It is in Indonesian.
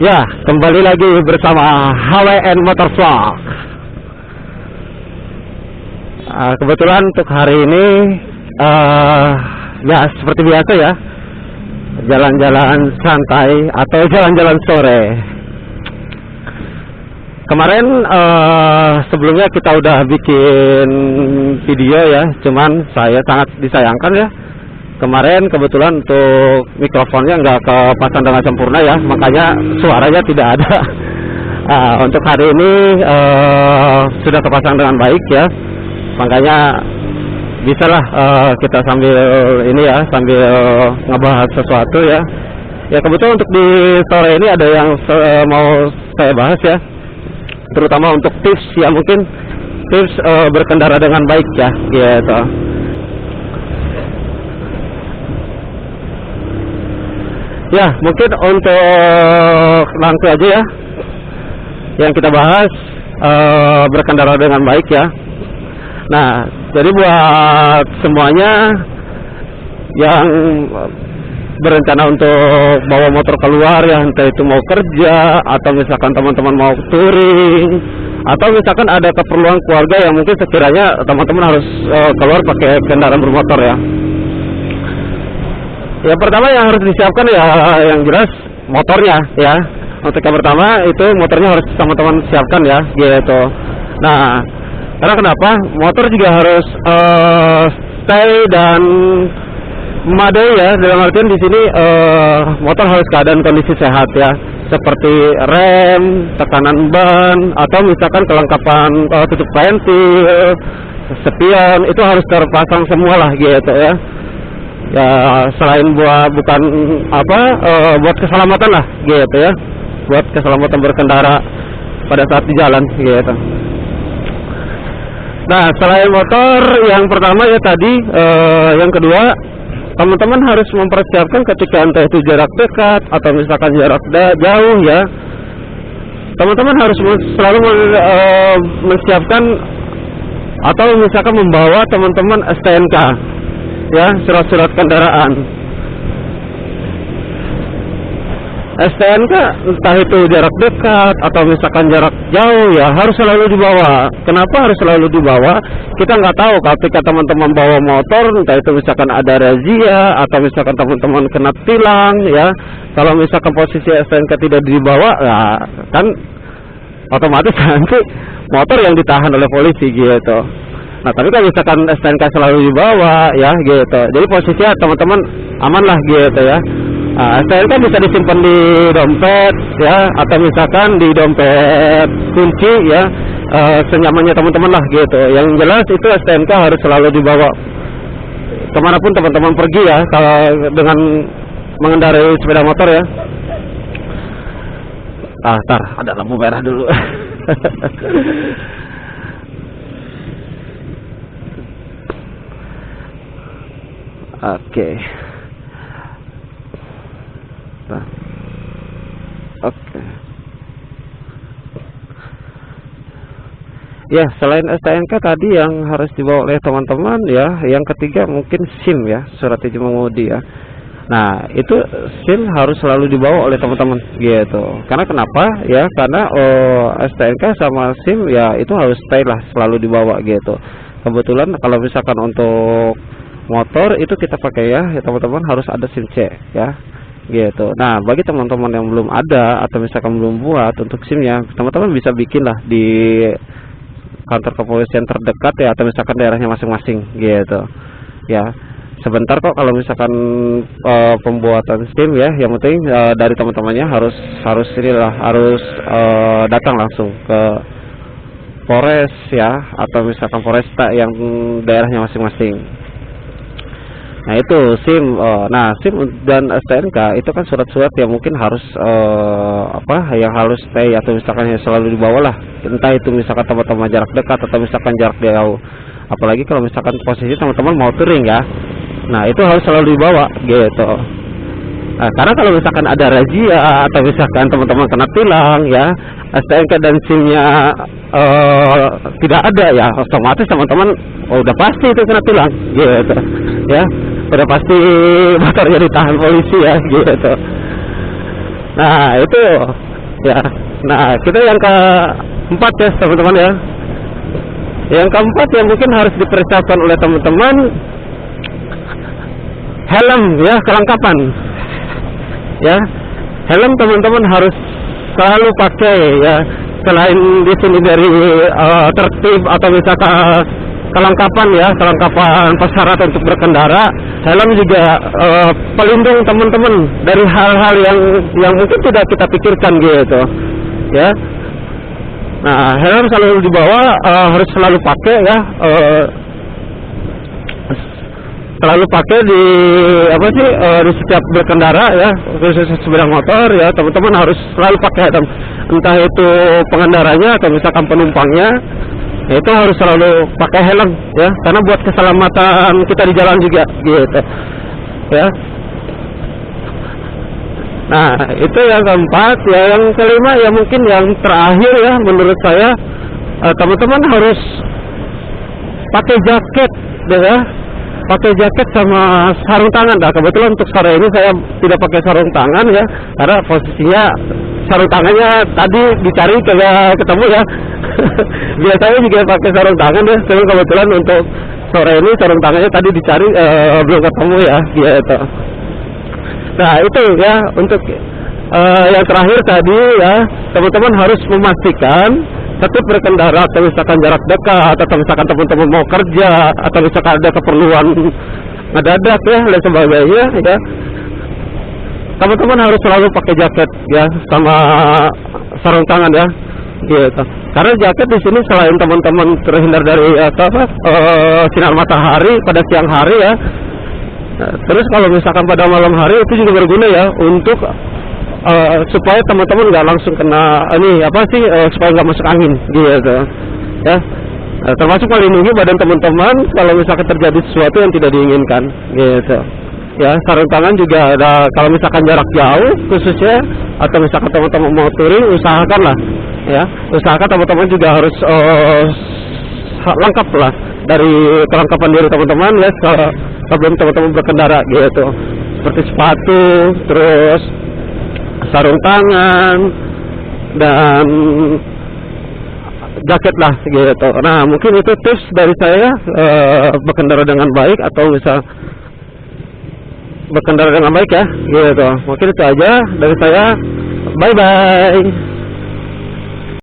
Ya, kembali lagi bersama HWN Motorvlog. Kebetulan untuk hari ini ya seperti biasa ya, jalan-jalan santai atau jalan-jalan sore. Kemarin sebelumnya kita udah bikin video ya, cuman saya sangat disayangkan ya. Kemarin kebetulan untuk mikrofonnya nggak kepasang dengan sempurna ya, makanya suaranya tidak ada. Untuk hari ini sudah kepasang dengan baik ya, makanya bisalah kita sambil ini ya, sambil ngebahas sesuatu ya. Ya kebetulan untuk di sore ini ada yang mau saya bahas ya, terutama untuk tips ya, mungkin tips berkendara dengan baik ya gitu. Ya mungkin untuk langsung aja ya, yang kita bahas berkendara dengan baik ya. Nah jadi buat semuanya yang berencana untuk bawa motor keluar ya, entah itu mau kerja atau misalkan teman-teman mau touring, atau misalkan ada keperluan keluarga yang mungkin sekiranya teman-teman harus keluar pakai kendaraan bermotor ya. Yang pertama yang harus disiapkan ya, yang jelas motornya ya. Untuk yang pertama itu motornya harus teman-teman siapkan ya gitu. Nah karena kenapa motor juga harus stay dan memadai ya, dalam artian di sini motor harus keadaan kondisi sehat ya, seperti rem, tekanan ban, atau misalkan kelengkapan tutup ventil, spion itu harus terpasang semua lah gitu ya. Ya selain buat buat keselamatan lah gitu ya, buat keselamatan berkendara pada saat di jalan gitu. Nah selain motor yang pertama ya tadi, yang kedua teman-teman harus mempersiapkan ketika entah itu jarak dekat atau misalkan jarak jauh ya, teman-teman harus selalu menyiapkan atau misalkan membawa teman-teman STNK ya, surat-surat kendaraan. STNK entah itu jarak dekat atau misalkan jarak jauh ya, harus selalu dibawa. Kenapa harus selalu dibawa? Kita nggak tahu ketika teman-teman bawa motor, entah itu misalkan ada razia atau misalkan teman-teman kena tilang ya. Kalau misalkan posisi STNK tidak dibawa ya kan otomatis nanti motor yang ditahan oleh polisi gitu. Nah tapi kalau misalkan STNK selalu dibawa ya gitu, jadi posisinya teman-teman aman lah gitu ya. STNK bisa disimpan di dompet ya, atau misalkan di dompet kunci ya, senyamannya teman-teman lah gitu. Yang jelas itu STNK harus selalu dibawa kemanapun teman-teman pergi ya, kalau dengan mengendarai sepeda motor ya. Tar ada lampu merah dulu. Oke. Nah. Oke. Ya, selain STNK tadi yang harus dibawa oleh teman-teman ya, yang ketiga mungkin SIM ya, surat izin mengemudi ya. Nah, itu SIM harus selalu dibawa oleh teman-teman gitu. Karena kenapa? Ya, karena STNK sama SIM ya itu harus stay lah, selalu dibawa gitu. Kebetulan kalau misalkan untuk motor itu kita pakai ya, teman-teman harus ada SIM C ya gitu. Nah bagi teman-teman yang belum ada atau misalkan belum buat untuk SIM-nya, teman-teman bisa bikin lah di kantor kepolisian terdekat ya, atau misalkan daerahnya masing-masing gitu ya. Sebentar kok kalau misalkan pembuatan SIM ya, yang penting dari teman-temannya harus datang langsung ke Polres ya, atau misalkan Polresta yang daerahnya masing-masing. Nah itu SIM. Nah SIM dan STNK itu kan surat-surat yang mungkin harus yang harus stay atau misalkan yang selalu dibawa lah, entah itu misalkan teman-teman jarak dekat atau misalkan jarak jauh. Apalagi kalau misalkan posisi teman-teman mau touring ya, nah itu harus selalu dibawa gitu. Nah, karena kalau misalkan ada razia atau misalkan teman-teman kena tilang ya, STNK dan SIM-nya tidak ada ya, otomatis teman-teman udah pasti itu kena tilang gitu ya. Udah pasti motornya ditahan polisi ya gitu. Nah itu Ya, nah kita yang keempat ya teman-teman ya. Yang keempat yang mungkin harus dipersiapkan oleh teman-teman, helm ya, kelengkapan. Ya, helm teman-teman harus selalu pakai ya. Selain di sini dari tertib atau misalkan kelengkapan ya, kelengkapan persyaratan untuk berkendara, helm juga pelindung teman-teman dari hal-hal yang mungkin tidak kita pikirkan gitu ya. Nah, helm selalu dibawa, harus selalu pakai ya, selalu pakai di di setiap berkendara ya, khususnya sepeda motor ya, teman-teman harus selalu pakai, entah itu pengendaranya atau misalkan penumpangnya, itu harus selalu pakai helm ya, karena buat keselamatan kita di jalan juga gitu ya. Nah, itu yang keempat ya. Yang kelima ya, mungkin yang terakhir ya, menurut saya teman-teman harus pakai jaket ya, pakai jaket sama sarung tangan. Nah, kebetulan untuk sore ini saya tidak pakai sarung tangan ya, karena posisinya sarung tangannya tadi dicari kagak ketemu ya. Biasanya juga pakai sarung tangan ya, tapi kebetulan untuk sore ini sarung tangannya tadi dicari belum ketemu ya gitu. Nah, itu ya untuk yang terakhir tadi ya, teman-teman harus memastikan tetap berkendara atau misalkan jarak dekat, atau misalkan teman-teman mau kerja, atau misalkan ada keperluan mendadak ya dan sebagainya ya, teman-teman harus selalu pakai jaket ya sama sarung tangan ya gitu. Karena jaket di sini selain teman-teman terhindar dari sinar matahari pada siang hari ya, terus kalau misalkan pada malam hari itu juga berguna ya untuk supaya teman-teman nggak langsung kena supaya nggak masuk angin gitu ya. Termasuk melindungi badan teman-teman kalau misalkan terjadi sesuatu yang tidak diinginkan gitu ya. Sarung tangan juga ada kalau misalkan jarak jauh khususnya, atau misalkan teman-teman mau touring, usahakan lah ya, usahakan teman-teman juga harus lengkap lah dari kelengkapan diri teman-teman ya sebelum teman-teman berkendara gitu, seperti sepatu, terus sarung tangan dan jaket lah gitu. Nah, mungkin itu tips dari saya berkendara dengan baik, atau bisa berkendara dengan baik ya gitu. Mungkin itu aja dari saya. Bye bye.